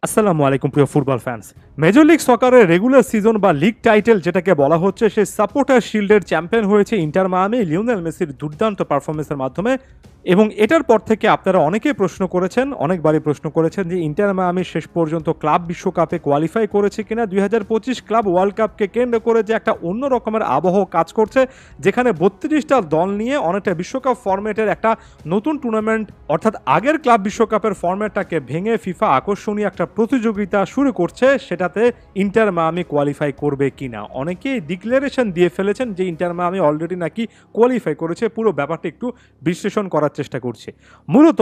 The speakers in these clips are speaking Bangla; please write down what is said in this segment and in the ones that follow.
আসসালামু আলাইকুম প্রিয় ফুটবল ফ্যান্স। মেজর লিগ সকারের রেগুলার সিজন বা লিগ টাইটেল যেটাকে বলা হচ্ছে, সেই সাপোর্টার শিল্ডের চ্যাম্পিয়ন হয়েছে ইন্টার মায়ামি লিওনেল মেসির দুর্দান্ত পারফরমেন্সের মাধ্যমে। এবং এটার পর থেকে আপনারা অনেকেই প্রশ্ন করেছেন, অনেকবারই প্রশ্ন করেছেন যে ইন্টার মায়ামি শেষ পর্যন্ত ক্লাব বিশ্বকাপে কোয়ালিফাই করেছে কিনা। 2025 ক্লাব ওয়ার্ল্ড কাপকে কেন্দ্র করে যে একটা অন্য রকমের আবহ কাজ করছে, যেখানে 32টা দল নিয়ে অনেকটা বিশ্বকাপ ফরম্যাটের একটা নতুন টুর্নামেন্ট, অর্থাৎ আগের ক্লাব বিশ্বকাপের ফরম্যাটটাকে ভেঙে ফিফা আকর্ষণীয় একটা প্রতিযোগিতা শুরু করছে, সেটাতে ইন্টার মায়ামি কোয়ালিফাই করবে কিনা। অনেকেই ডিক্লারেশন দিয়ে ফেলেছেন যে ইন্টার মায়ামি অলরেডি নাকি কোয়ালিফাই করেছে। পুরো ব্যাপারটা একটু বিশ্লেষণ করার চেষ্টা করছি। মূলত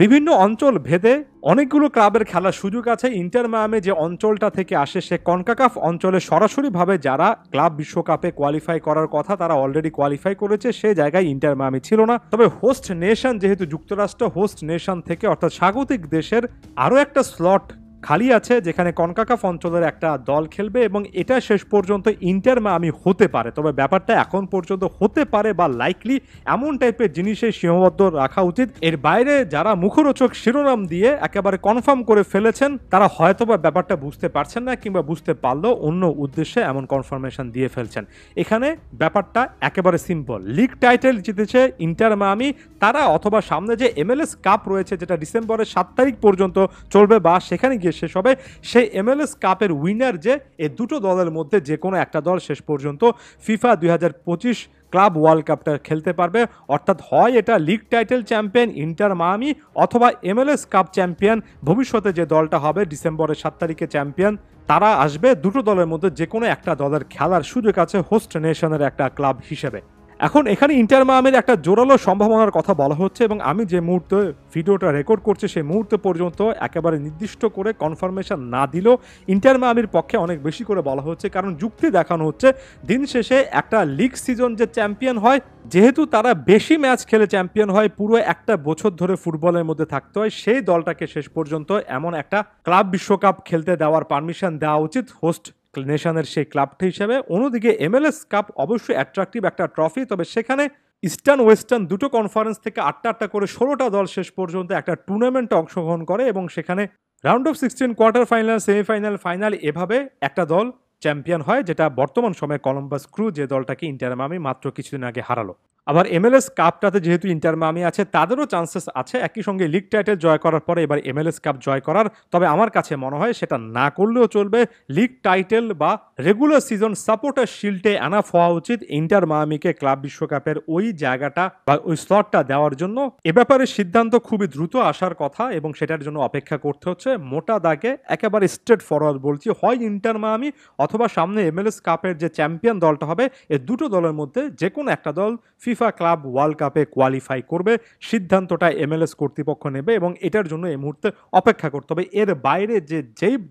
বিভিন্ন অঞ্চল ভেদে অনেকগুলো ক্লাবের খেলার সুযোগ আছে। ইন্টার মায়ামি যে অঞ্চলটা থেকে আসে, সে কনকাকাফ অঞ্চলে সরাসরিভাবে যারা ক্লাব বিশ্বকাপে কোয়ালিফাই করার কথা তারা অলরেডি কোয়ালিফাই করেছে, সে জায়গায় ইন্টার মায়ামি ছিল না। তবে হোস্ট নেশন, যেহেতু যুক্তরাষ্ট্র হোস্ট নেশন থেকে অর্থাৎ স্বাগতিক দেশের আরও একটা স্লট খালি আছে, যেখানে কনকাকাফ অঞ্চলের একটা দল খেলবে, এবং এটা শেষ পর্যন্ত ইন্টার মায়ামি হতে পারে। তবে ব্যাপারটা এখন পর্যন্ত হতে পারে বা লাইকলি এমন টাইপের জিনিসে সীমাবদ্ধ রাখা উচিত। এর বাইরে যারা মুখরোচক শিরোনাম দিয়ে একেবারে কনফার্ম করে ফেলেছেন, তারা হয়তোবা ব্যাপারটা বুঝতে পারছেন না, কিংবা বুঝতে পারলেও অন্য উদ্দেশ্যে এমন কনফার্মেশন দিয়ে ফেলছেন। এখানে ব্যাপারটা একেবারে সিম্পল। লিগ টাইটেল জিতেছে ইন্টার মায়ামি, তারা অথবা সামনে যে MLS কাপ রয়েছে, যেটা ডিসেম্বরের 7 তারিখ পর্যন্ত চলবে বা সেখানে গিয়ে শেষ হবে, সেই MLS কাপের উইনার যে এই দুটো দলের মধ্যে যে কোনো একটা দল শেষ পর্যন্ত ফিফা 2025 ক্লাব ওয়ার্ল্ড কাপটা খেলতে পারবে। অর্থাৎ হয় এটা league title champion inter Miami, অথবা MLS কাপ চ্যাম্পিয়ন ভবিষ্যতে যে দলটা হবে ডিসেম্বরের 7 তারিখে চ্যাম্পিয়ন, তারা আসবে। দুটো দলের মধ্যে যে কোনো একটা দলের খেলার সুযোগ আছে হোস্ট নেশনের একটা ক্লাব হিসেবে। এখন এখানে ইন্টার মায়ামির একটা জোরালো সম্ভাবনার কথা বলা হচ্ছে, এবং আমি যে মুহূর্তে ভিডিওটা রেকর্ড করছি সেই মুহূর্তে পর্যন্ত একেবারে নির্দিষ্ট করে কনফার্মেশন না দিলেও ইন্টার মায়ামির পক্ষে অনেক বেশি করে বলা হচ্ছে। কারণ যুক্তি দেখানো হচ্ছে, দিন শেষে একটা লিগ সিজন যে চ্যাম্পিয়ন হয়, যেহেতু তারা বেশি ম্যাচ খেলে চ্যাম্পিয়ন হয়, পুরো একটা বছর ধরে ফুটবলের মধ্যে থাকতে হয়, সেই দলটাকে শেষ পর্যন্ত এমন একটা ক্লাব বিশ্বকাপ খেলতে দেওয়ার পারমিশন দেওয়া উচিত হোস্ট নেশনের সেই ক্লাবটি হিসেবে। অন্যদিকে MLS কাপ অবশ্যই অ্যাট্রাকটিভ একটা ট্রফি, তবে সেখানে ইস্টার্ন ওয়েস্টার্ন দুটো কনফারেন্স থেকে 8টা করে 16টা দল শেষ পর্যন্ত একটা টুর্নামেন্টে অংশগ্রহণ করে, এবং সেখানে round of 16, quarter final, semifinal, final, এভাবে একটা দল চ্যাম্পিয়ন হয়, যেটা বর্তমান সময়ে কলম্বাস ক্রু, যে দলটাকে ইন্টার মায়ামি মাত্র কিছুদিন আগে হারালো। আবার MLS কাপটাতে যেহেতু ইন্টার মায়ামি আছে, তাদেরও চান্সেস আছে একই সঙ্গে লিগ টাইটেল জয় করার পরে এবার MLS কাপ জয় করার। তবে আমার কাছে মনে হয় সেটা না করলেও চলবে। লিগ টাইটেল বা রেগুলার সিজন সাপোর্টার শিল্ডে এনাফ হওয়া উচিত ইন্টার মায়ামিকে ক্লাব বিশ্বকাপের ওই জায়গাটা বা ওই স্লটটা দেওয়ার জন্য। এ ব্যাপারে সিদ্ধান্ত খুবই দ্রুত আসার কথা, এবং সেটার জন্য অপেক্ষা করতে হচ্ছে। মোটা দাগে একেবারে স্ট্রেট ফরওয়ার্ড বলছি, হয় ইন্টার মায়ামি অথবা সামনে MLS কাপের যে চ্যাম্পিয়ন দলটা হবে, এই দুটো দলের মধ্যে যে কোনো একটা দল ফিফা ক্লাব ওয়ার্ল্ড কাপে কোয়ালিফাই করবে। সিদ্ধান্তটা MLS কর্তৃপক্ষ নেবে, এবং এটার জন্য এই মুহূর্তে অপেক্ষা করতে হবে। এর বাইরে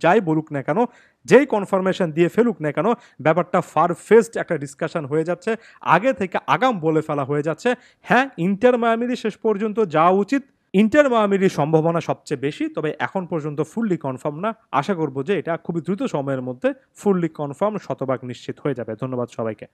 যাই বলুক না কেন, যেই কনফার্মেশন দিয়ে ফেলুক না কেন, ব্যাপারটা ফার ফেস্ট একটা ডিসকাশন হয়ে যাচ্ছে, আগে থেকে আগাম বলে ফেলা হয়ে যাচ্ছে। হ্যাঁ, ইন্টার মায়ামিরই শেষ পর্যন্ত যাওয়া উচিত, ইন্টার মায়ামিরই সম্ভাবনা সবচেয়ে বেশি, তবে এখন পর্যন্ত ফুললি কনফার্ম না। আশা করব যে এটা খুবই দ্রুত সময়ের মধ্যে ফুললি কনফার্ম, শতভাগ নিশ্চিত হয়ে যাবে। ধন্যবাদ সবাইকে।